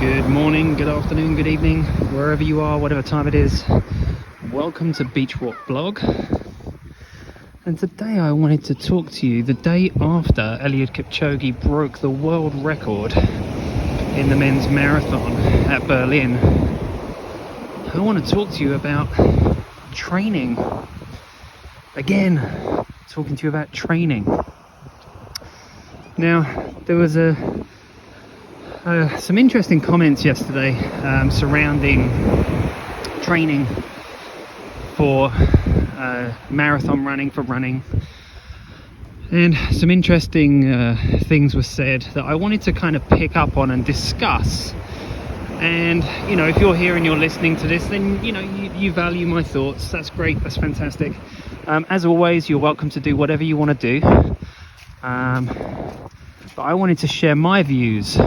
Good morning, good afternoon, good evening, wherever you are, whatever time it is. Welcome to Beach Walk Blog. And today I wanted to talk to you the day after Eliud Kipchoge broke the world record in the men's marathon at Berlin. I want to talk to you about training. Again, talking to you about training. Now, there was some interesting comments yesterday surrounding training for marathon running, and some interesting things were said that I wanted to kind of pick up on and discuss. And you know, if you're here and you're listening to this, then you know you value my thoughts. That's great, that's fantastic. As always, you're welcome to do whatever you want to do, but I wanted to share my views.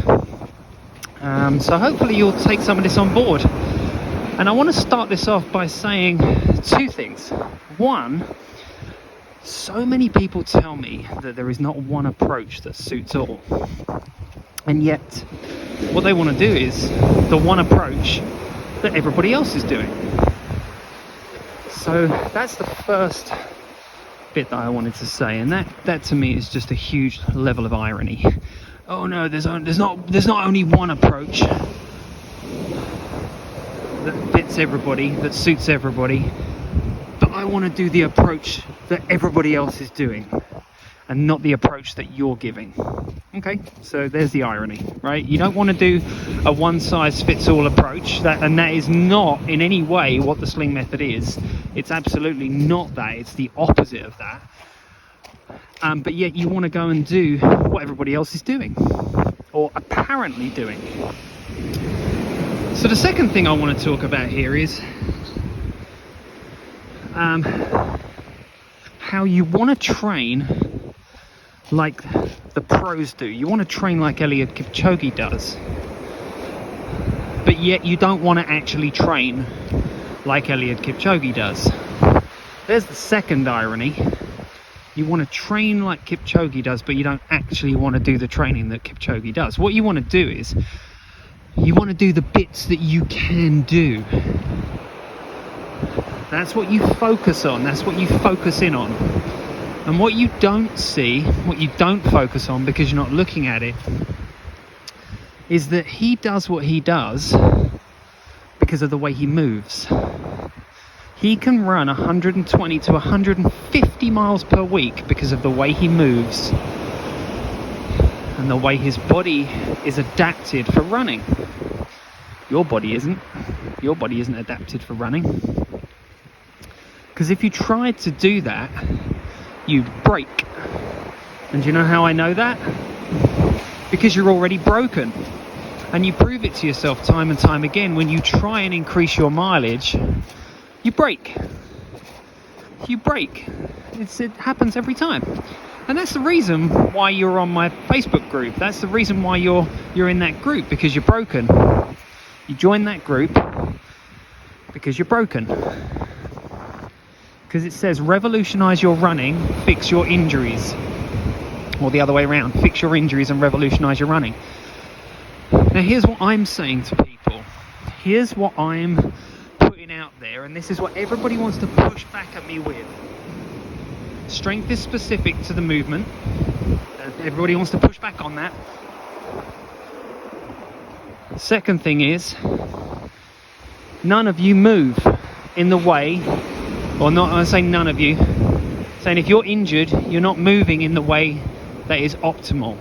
So hopefully you'll take some of this on board. And I want to start this off by saying two things. One, so many people tell me that there is not one approach that suits all. And yet, what they want to do is the one approach that everybody else is doing. So that's the first bit that I wanted to say. And that to me is just a huge level of irony. Oh no, there's not only one approach that fits everybody, that suits everybody, but I want to do the approach that everybody else is doing and not the approach that you're giving. Okay, so there's the irony, right? You don't want to do a one-size-fits-all approach, and that is not in any way what the Sling method is. It's absolutely not that. It's the opposite of that. But yet you want to go and do what everybody else is doing, or apparently doing. So the second thing I want to talk about here is how you want to train like the pros do. You want to train like Eliud Kipchoge does, but yet you don't want to actually train like Eliud Kipchoge does. There's the second irony. You want to train like Kipchoge does, but you don't actually want to do the training that Kipchoge does. What you want to do is, you want to do the bits that you can do. That's what you focus on. That's what you focus in on. And what you don't see, what you don't focus on because you're not looking at it, is that he does what he does because of the way he moves. He can run 120 to 150 miles per week because of the way he moves and the way his body is adapted for running. Your body isn't. Your body isn't adapted for running. Because if you tried to do that, you'd break. And do you know how I know that? Because you're already broken. And you prove it to yourself time and time again. When you try and increase your mileage, you break. It happens every time. And that's the reason why you're on my Facebook group. That's the reason why you're in that group, because you're broken. You join that group because you're broken. Because it says revolutionize your running, fix your injuries. Or the other way around, fix your injuries and revolutionize your running. Now here's what I'm saying to people. Here's what I'm putting out there, and this is what everybody wants to push back at me with. Strength is specific to the movement. Everybody wants to push back on that. Second thing is, none of you move in the way, or not, I say none of you, saying if you're injured, you're not moving in the way that is optimal.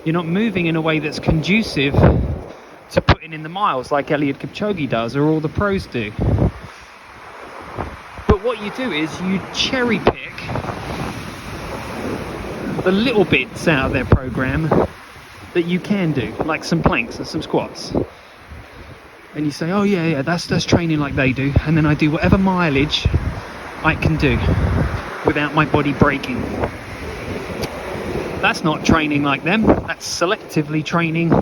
You're not moving in a way that's conducive to putting in the miles like Eliud Kipchoge does, or all the pros do. But what you do is you cherry pick the little bits out of their program that you can do, like some planks and some squats. And you say, oh yeah, that's training like they do, and then I do whatever mileage I can do without my body breaking. That's not training like them. That's selectively training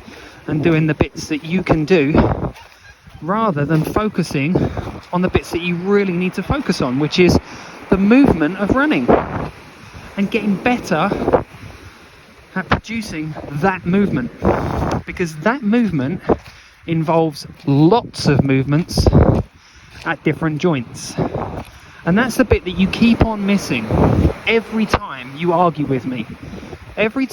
and doing the bits that you can do, rather than focusing on the bits that you really need to focus on, which is the movement of running and getting better at producing that movement, because that movement involves lots of movements at different joints. And that's the bit that you keep on missing every time you argue with me. Every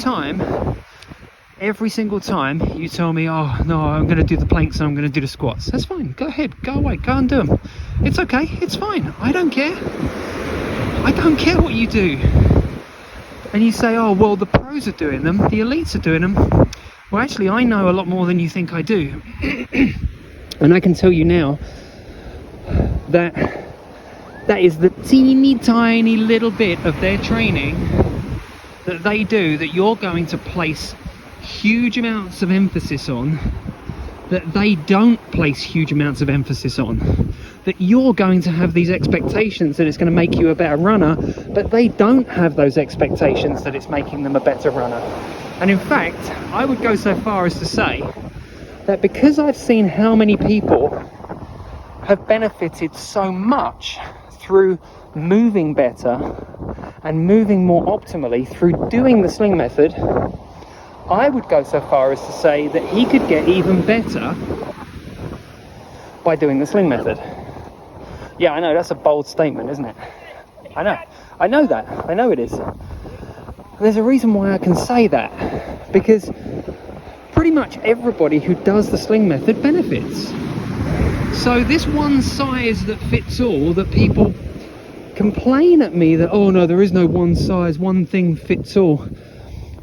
single time you tell me, oh no, I'm going to do the planks and I'm going to do the squats. That's fine, go ahead, go away, go and do them. It's okay, it's fine, I don't care. I don't care what you do. And you say, oh well, the pros are doing them, the elites are doing them. Well, actually, I know a lot more than you think I do. And I can tell you now that is the teeny tiny little bit of their training that they do that you're going to place huge amounts of emphasis on, that they don't place huge amounts of emphasis on, that you're going to have these expectations that it's going to make you a better runner, but they don't have those expectations that it's making them a better runner. And in fact, I would go so far as to say that because I've seen how many people have benefited so much through moving better and moving more optimally through doing the Sling method, I would go so far as to say that he could get even better by doing the Sling method. Yeah, I know, that's a bold statement, isn't it? I know that, I know it is. There's a reason why I can say that, because pretty much everybody who does the Sling method benefits. So this one size that fits all, that people complain at me that, oh no, there is no one size, one thing fits all.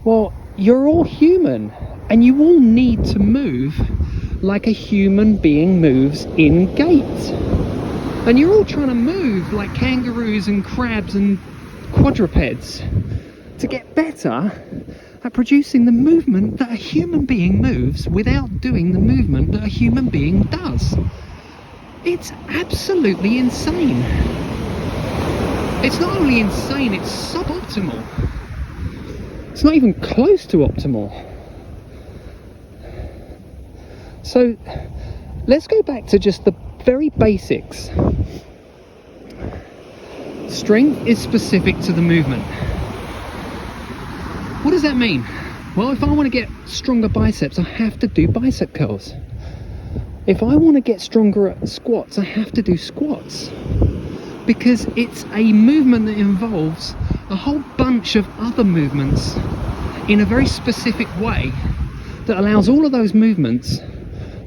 Well, you're all human, and you all need to move like a human being moves in gait. And you're all trying to move like kangaroos and crabs and quadrupeds to get better at producing the movement that a human being moves without doing the movement that a human being does. It's absolutely insane. It's not only insane, it's suboptimal. It's not even close to optimal. So let's go back to just the very basics. Strength is specific to the movement. What does that mean? Well, if I want to get stronger biceps, I have to do bicep curls. If I want to get stronger at squats, I have to do squats. Because it's a movement that involves a whole bunch of other movements in a very specific way that allows all of those movements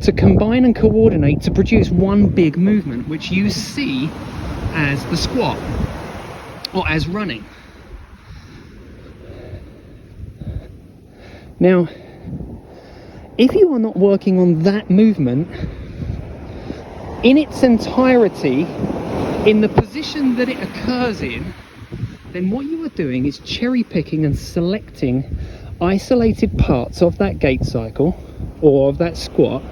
to combine and coordinate to produce one big movement, which you see as the squat or as running. Now, if you are not working on that movement in its entirety, in the position that it occurs in, then what you are doing is cherry picking and selecting isolated parts of that gait cycle or of that squat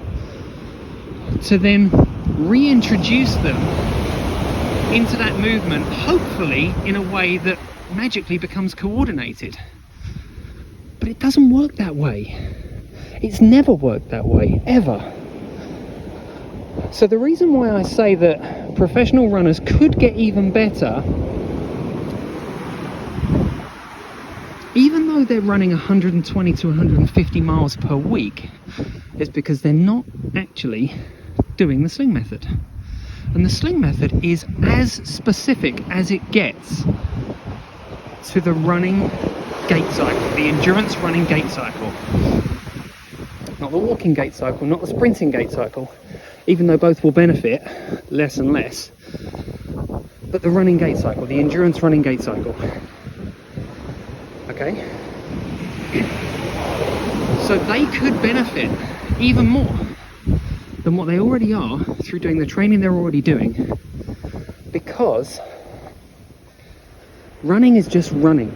to then reintroduce them into that movement, hopefully in a way that magically becomes coordinated. But it doesn't work that way. It's never worked that way, ever. So the reason why I say that professional runners could get even better, even though they're running 120 to 150 miles per week, is because they're not actually doing the Sling method. And the Sling method is as specific as it gets to the running gait cycle, the endurance running gait cycle. Not the walking gait cycle, not the sprinting gait cycle, even though both will benefit less and less, but the running gait cycle, the endurance running gait cycle. Okay? So they could benefit even more than what they already are through doing the training they're already doing, because running is just running.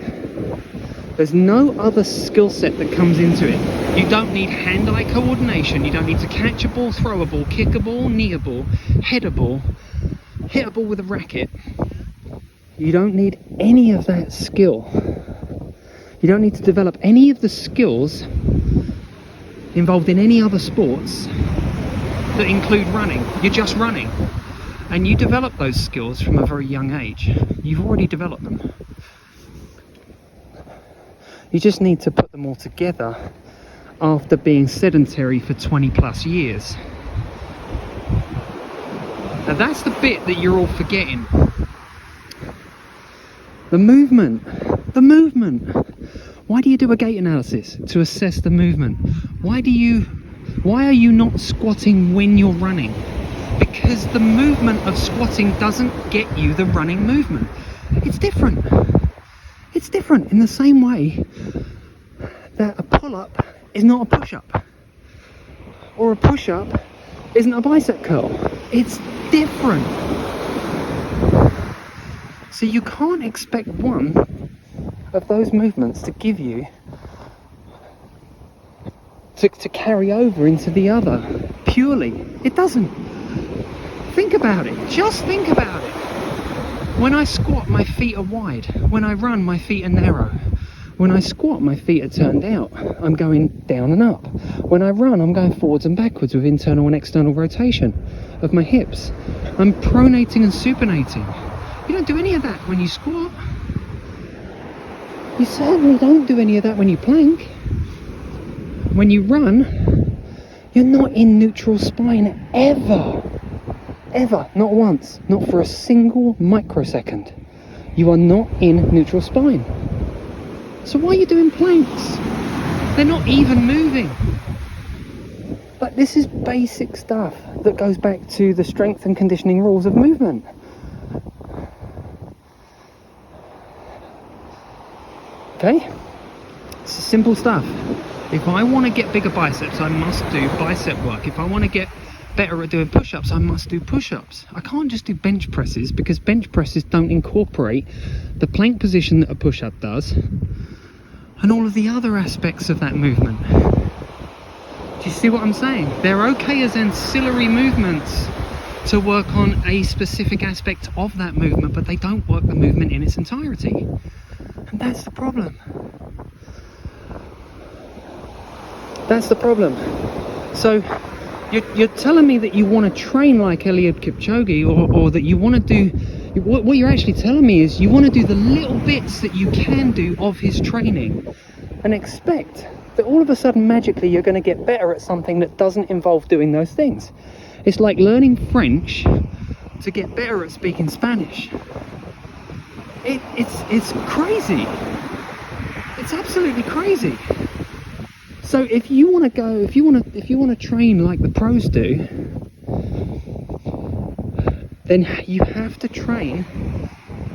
There's no other skill set that comes into it. You don't need hand-eye coordination. You don't need to catch a ball, throw a ball, kick a ball, knee a ball, head a ball, hit a ball with a racket. You don't need any of that skill. You don't need to develop any of the skills involved in any other sports that include running. You're just running. And you develop those skills from a very young age. You've already developed them. You just need to put them all together after being sedentary for 20 plus years. Now that's the bit that you're all forgetting. The movement. Why do you do a gait analysis? To assess the movement. Why are you not squatting when you're running? Because the movement of squatting doesn't get you the running movement. It's different. It's different in the same way that a pull-up is not a push-up, or a push-up isn't a bicep curl. It's different. So you can't expect one of those movements to give you to carry over into the other purely. It doesn't. Think about it. Just think about it. When I squat, my feet are wide. When I run, my feet are narrow. When I squat, my feet are turned out. I'm going down and up. When I run, I'm going forwards and backwards with internal and external rotation of my hips. I'm pronating and supinating. You don't do any of that when you squat. You certainly don't do any of that when you plank. When you run, you're not in neutral spine ever. Ever. Not once. Not for a single microsecond. You are not in neutral spine. So why are you doing planks? They're not even moving. But this is basic stuff that goes back to the strength and conditioning rules of movement. Okay? It's simple stuff. If I want to get bigger biceps, I must do bicep work. If I want to get better at doing push-ups, I must do push-ups. I can't just do bench presses, because bench presses don't incorporate the plank position that a push-up does and all of the other aspects of that movement. Do you see what I'm saying? They're okay as ancillary movements to work on a specific aspect of that movement, but they don't work the movement in its entirety. And that's the problem. That's the problem. So you're telling me that you want to train like Eliud Kipchoge, or that you want to do, what you're actually telling me is you want to do the little bits that you can do of his training and expect that all of a sudden magically you're going to get better at something that doesn't involve doing those things. It's like learning French to get better at speaking Spanish. It's crazy. It's absolutely crazy. So if you want to train like the pros do, then you have to train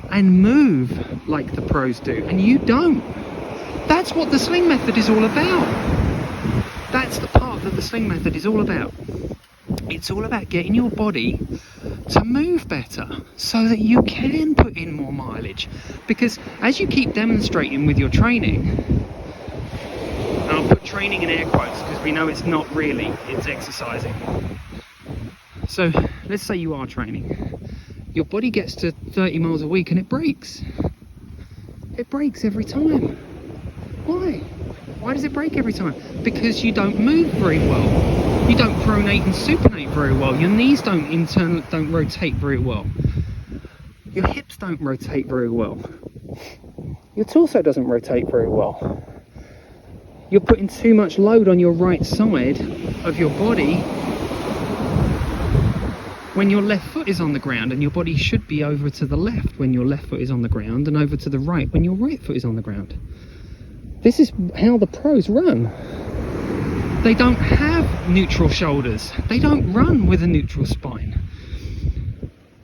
and move like the pros do, and you don't. That's what the Sling method is all about. That's the part that the Sling method is all about. It's all about getting your body to move better so that you can put in more mileage. Because as you keep demonstrating with your training, and I'll put training in air quotes because we know it's not really, it's exercising. So let's say you are training. Your body gets to 30 miles a week and it breaks. It breaks every time. Why? Why does it break every time? Because you don't move very well. You don't pronate and supinate very well. Your knees don't rotate very well. Your hips don't rotate very well. Your torso doesn't rotate very well. You're putting too much load on your right side of your body when your left foot is on the ground, and your body should be over to the left when your left foot is on the ground, and over to the right when your right foot is on the ground. This is how the pros run. They don't have neutral shoulders. They don't run with a neutral spine.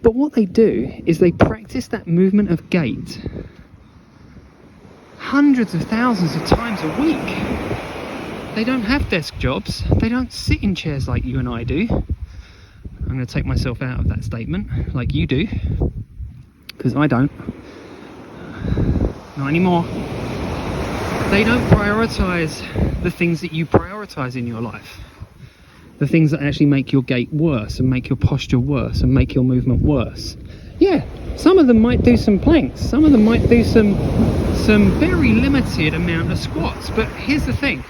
But what they do is they practice that movement of gait hundreds of thousands of times a week. They don't have desk jobs. They don't sit in chairs like you and I do. I'm going to take myself out of that statement, like you do, because I don't. Not anymore. They don't prioritise the things that you prioritise in your life. The things that actually make your gait worse and make your posture worse and make your movement worse. Yeah, some of them might do some planks. Some of them might do some very limited amount of squats. But here's the thing.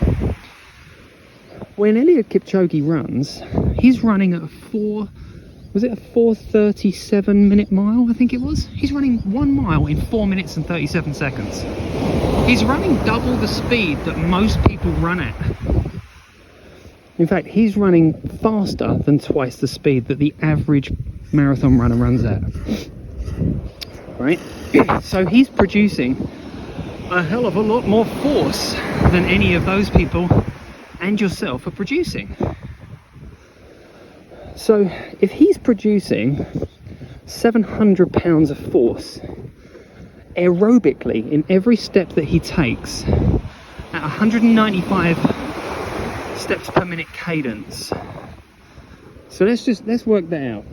When Eliud Kipchoge runs, he's running at a 4:37 minute mile, I think it was? He's running 1 mile in 4 minutes and 37 seconds. He's running double the speed that most people run at. In fact, he's running faster than twice the speed that the average marathon runner runs at. Right? So he's producing a hell of a lot more force than any of those people and yourself are producing. So if he's producing 700 pounds of force aerobically in every step that he takes at 195 steps per minute cadence, so let's work that out.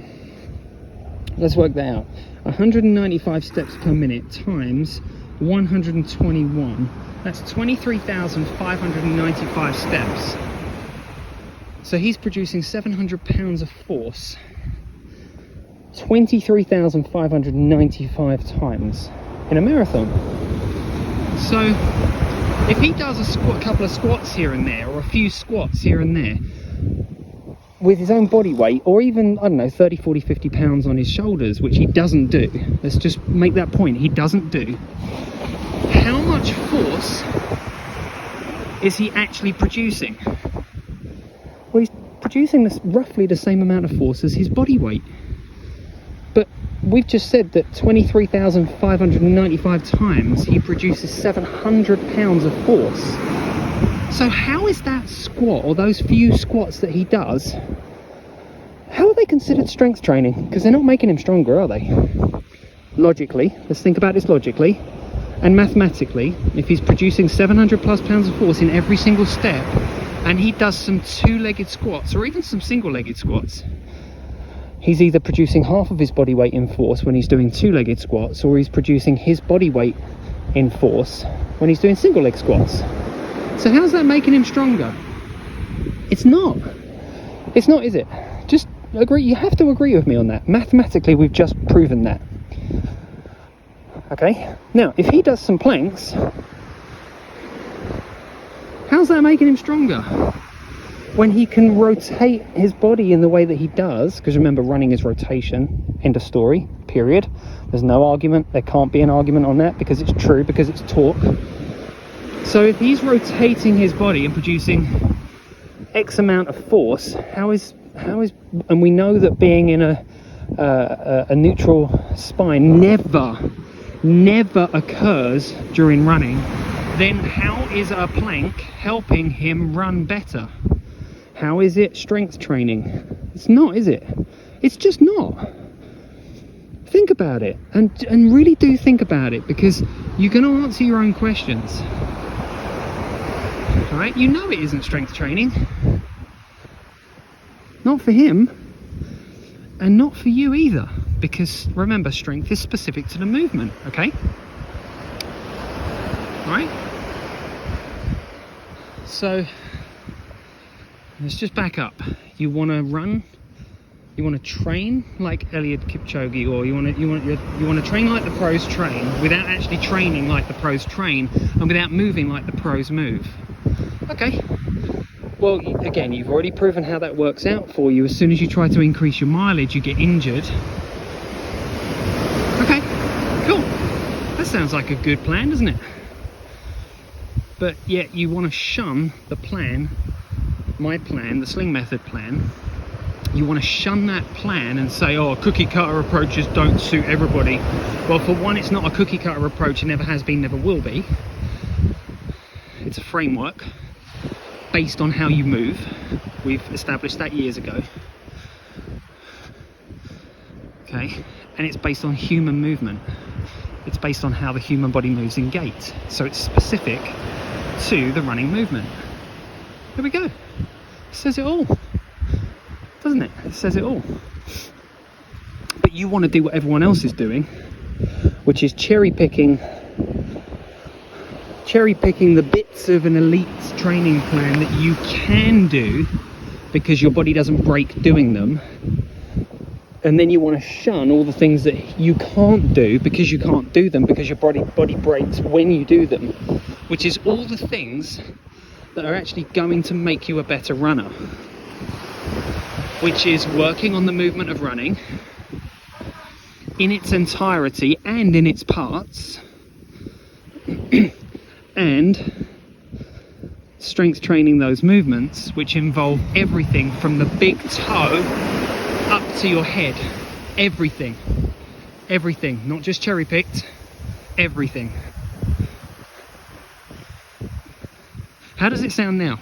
195 steps per minute times 121, that's 23,595 steps. So he's producing 700 pounds of force 23,595 times in a marathon. So if he does a couple of squats here and there, or a few squats here and there, with his own body weight, or even, I don't know, 30, 40, 50 pounds on his shoulders, which he doesn't do, let's just make that point, he doesn't do, how much force is he actually producing? Well, he's producing roughly the same amount of force as his body weight. But we've just said that 23,595 times he produces 700 pounds of force. So how is that squat, or those few squats that he does, how are they considered strength training? Because they're not making him stronger, are they? Logically, let's think about this logically and mathematically. If he's producing 700 plus pounds of force in every single step, and he does some two-legged squats or even some single-legged squats, he's either producing half of his body weight in force when he's doing two-legged squats, or he's producing his body weight in force when he's doing single-leg squats. So how's that making him stronger? It's not, is it? Just agree. You have to agree with me on that. Mathematically, we've just proven that. Okay, now if he does some planks, how's that making him stronger? When he can rotate his body in the way that he does, because remember, running is rotation, end of story, period. There's no argument, there can't be an argument on that, because it's true, because it's taught. So if he's rotating his body and producing X amount of force, how is, and we know that being in a neutral spine never occurs during running, then how is a plank helping him run better? How is it strength training? It's not, is it? It's just not. Think about it, and really do think about it, because you're going to answer your own questions. All right, you know it isn't strength training. Not for him, and not for you either, because remember, strength is specific to the movement, okay? All right? So let's just back up. You want to run, you want to train like Eliud Kipchoge, or you want to train like the pros train without actually training like the pros train, and without moving like the pros move. Okay. Well, again, you've already proven how that works out for you. As soon as you try to increase your mileage, you get injured. Okay, cool. That sounds like a good plan, doesn't it? But yet you want to shun the plan, my plan, the Sling method plan. You want to shun that plan and say, oh, cookie cutter approaches don't suit everybody. Well, for one, it's not a cookie cutter approach. It never has been, never will be. It's a framework based on how you move. We've established that years ago. Okay, and it's based on human movement. It's based on how the human body moves in gait. So it's specific to the running movement. There we go. It says it all, doesn't it? It says it all. But you want to do what everyone else is doing, which is cherry picking the bits of an elite training plan that you can do because your body doesn't break doing them, and then you want to shun all the things that you can't do because you can't do them because your body breaks when you do them, which is all the things that are actually going to make you a better runner, which is working on the movement of running in its entirety and in its parts, and strength training those movements, which involve everything from the big toe up to your head. Everything, not just cherry picked, everything. How does it sound now?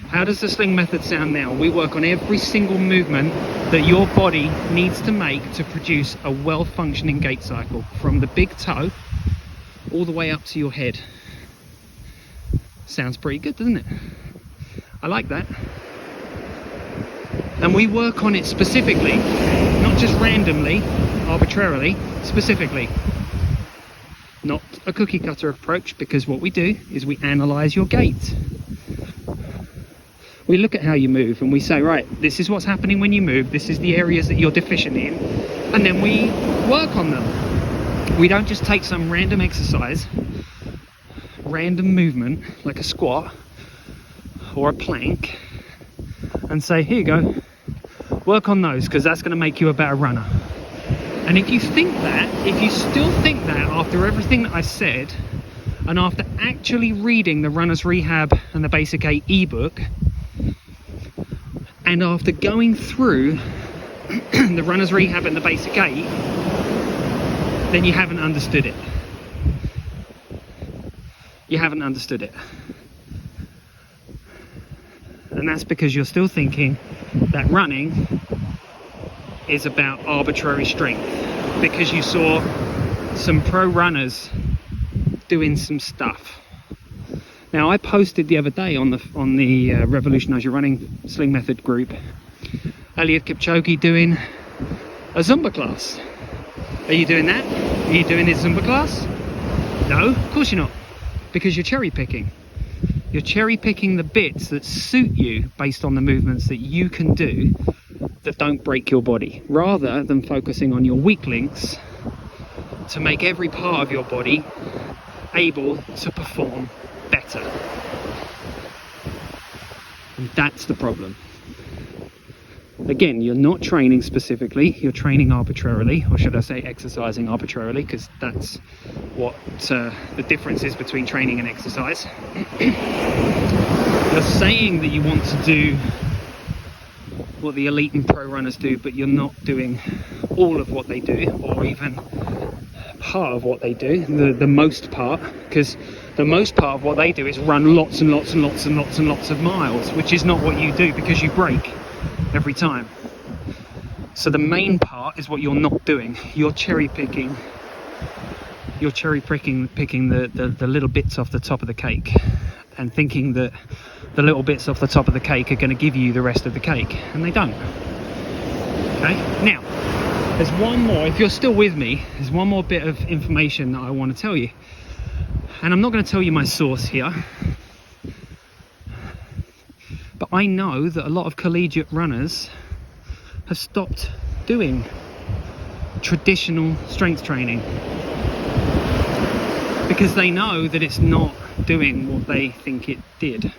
How does the Sling method sound now? We work on every single movement that your body needs to make to produce a well-functioning gait cycle, from the big toe all the way up to your head. Sounds pretty good, doesn't it? I like that. And we work on it specifically, not just randomly, arbitrarily, specifically. Not a cookie cutter approach, because what we do is we analyze your gait. We look at how you move and we say, right, this is what's happening when you move, this is the areas that you're deficient in, and then we work on them. We don't just take some random exercise, random movement, like a squat or a plank, and say, here you go, work on those, because that's going to make you a better runner. And if you think that, if you still think that after everything that I said, and after actually reading the Runner's Rehab and the Basic 8 ebook, and after going through the Runner's Rehab and the Basic 8, then you haven't understood it. You haven't understood it. And that's because you're still thinking that running is about arbitrary strength, because you saw some pro runners doing some stuff. Now, I posted the other day on the Revolutionize Your Running Sling Method group, Eliud Kipchoge doing a Zumba class. Are you doing that? Are you doing his Zumba class? No, of course you're not, because you're cherry picking. You're cherry picking the bits that suit you based on the movements that you can do that don't break your body, rather than focusing on your weak links to make every part of your body able to perform better. And that's the problem. Again, you're not training specifically, you're training arbitrarily, or should I say exercising arbitrarily, because that's what the difference is between training and exercise. You're saying that you want to do what the elite and pro runners do, but you're not doing all of what they do, or even part of what they do, the most part, because the most part of what they do is run lots and lots and lots and lots and lots of miles, which is not what you do, because you break every time. So the main part is what you're not doing. You're cherry picking the little bits off the top of the cake, and thinking that the little bits off the top of the cake are going to give you the rest of the cake, and they don't. Okay, now there's one more, if you're still with me, there's one more bit of information that I want to tell you, and I'm not going to tell you my source here, but I know that a lot of collegiate runners have stopped doing traditional strength training because they know that it's not doing what they think it did,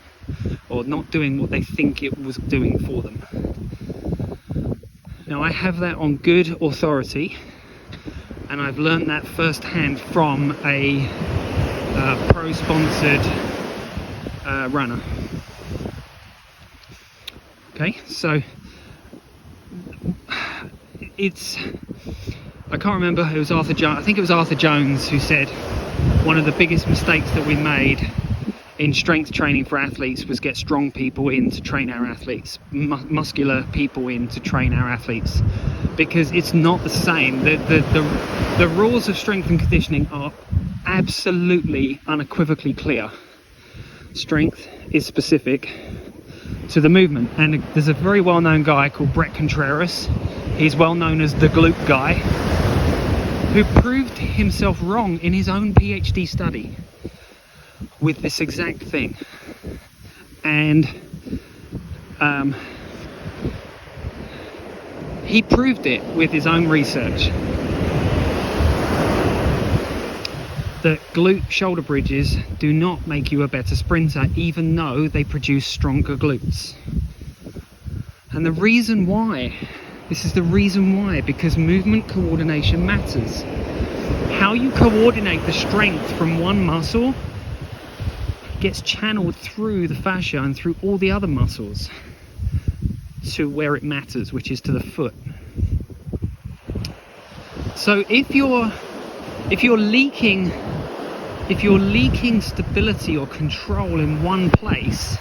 or not doing what they think it was doing for them. Now, I have that on good authority, and I've learned that firsthand from a pro-sponsored runner. Okay, so I can't remember, it was Arthur Jones, I think it was Arthur Jones who said one of the biggest mistakes that we made in strength training for athletes was get strong people in to train our athletes, muscular people in to train our athletes, because it's not the same. The rules of strength and conditioning are absolutely unequivocally clear. Strength is specific to the movement, and there's a very well-known guy called Brett Contreras. He's well known as the glute guy, who proved himself wrong in his own PhD study with this exact thing. And he proved it with his own research, that glute shoulder bridges do not make you a better sprinter, even though they produce stronger glutes. And the reason why, this is the reason why, because movement coordination matters. How you coordinate the strength from one muscle gets channeled through the fascia and through all the other muscles to where it matters, which is to the foot. So if you're leaking stability or control in one place,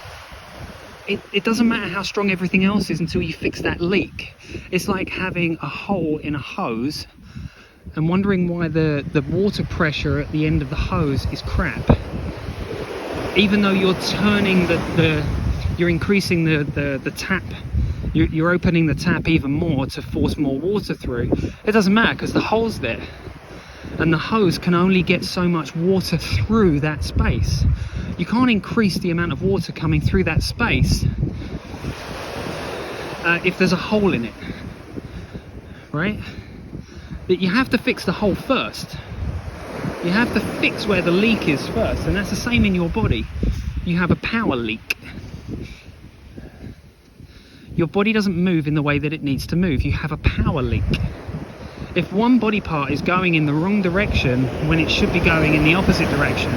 it doesn't matter how strong everything else is until you fix that leak. It's like having a hole in a hose and wondering why the water pressure at the end of the hose is crap. Even though you're turning you're increasing the tap, you're opening the tap even more to force more water through, it doesn't matter because the hole's there. And the hose can only get so much water through that space. You can't increase the amount of water coming through that space if there's a hole in it, right? But you have to fix the hole first. You have to fix where the leak is first, and that's the same in your body. You have a power leak. Your body doesn't move in the way that it needs to move. You have a power leak. If one body part is going in the wrong direction when it should be going in the opposite direction,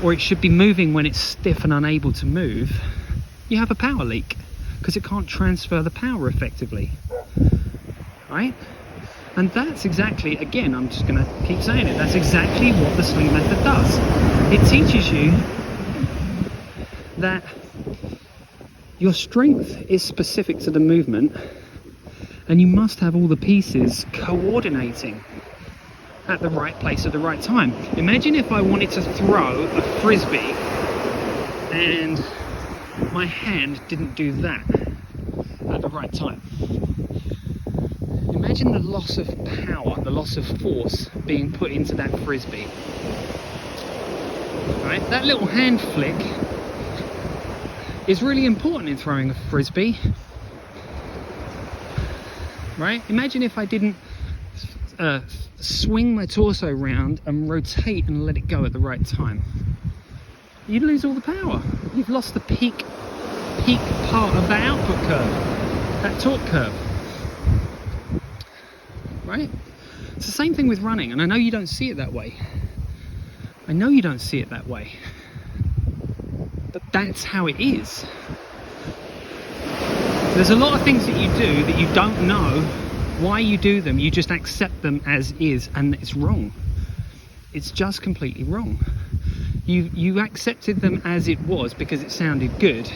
or it should be moving when it's stiff and unable to move, you have a power leak because it can't transfer the power effectively, right? And that's exactly, again, I'm just going to keep saying it, that's exactly what the Sling method does. It teaches you that your strength is specific to the movement, and you must have all the pieces coordinating at the right place at the right time. Imagine if I wanted to throw a frisbee and my hand didn't do that at the right time. Imagine the loss of power, the loss of force being put into that frisbee. Right? That little hand flick is really important in throwing a frisbee. Right? Imagine if I didn't swing my torso round and rotate and let it go at the right time. You'd lose all the power. You've lost the peak part of that output curve, that torque curve. Right? It's the same thing with running, and I know you don't see it that way. I know you don't see it that way. But that's how it is. There's a lot of things that you do that you don't know why you do them. You just accept them as is, and it's wrong. It's just completely wrong. You accepted them as it was because it sounded good.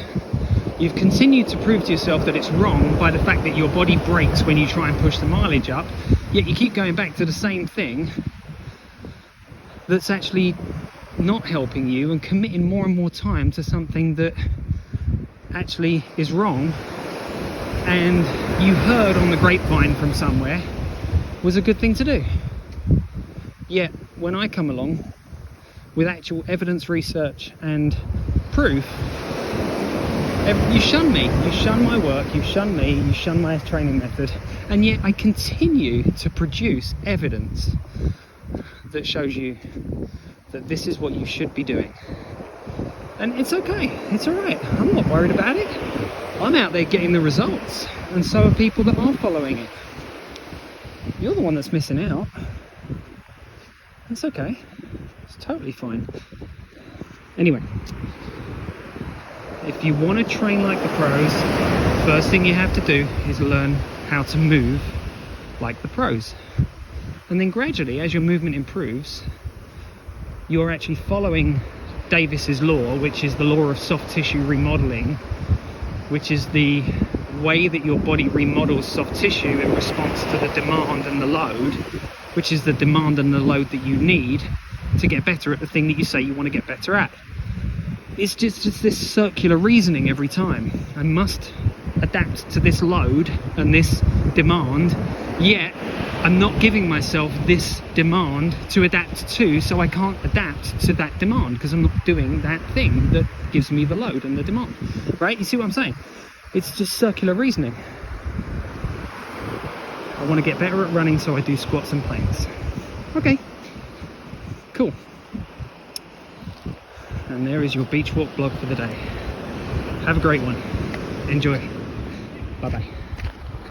You've continued to prove to yourself that it's wrong by the fact that your body breaks when you try and push the mileage up, yet you keep going back to the same thing that's actually not helping you and committing more and more time to something that actually is wrong, and you heard on the grapevine from somewhere was a good thing to do. Yet when I come along with actual evidence, research and proof, you shun me, you shun my work, you shun me, you shun my training method, and yet I continue to produce evidence that shows you that this is what you should be doing. And it's okay, it's alright, I'm not worried about it. I'm out there getting the results, and so are people that are following it. You're the one that's missing out. It's okay, it's totally fine. Anyway, if you want to train like the pros, first thing you have to do is learn how to move like the pros. And then gradually, as your movement improves, you're actually following Davis's law, which is the law of soft tissue remodeling, which is the way that your body remodels soft tissue in response to the demand and the load, which is the demand and the load that you need to get better at the thing that you say you want to get better at. It's just this circular reasoning every time. I must adapt to this load and this demand, yet I'm not giving myself this demand to adapt to, so I can't adapt to that demand because I'm not doing that thing that gives me the load and the demand. Right? You see what I'm saying? It's just circular reasoning. I want to get better at running, so I do squats and planks. Okay, cool. And there is your beach walk blog for the day. Have a great one. Enjoy. Bye bye.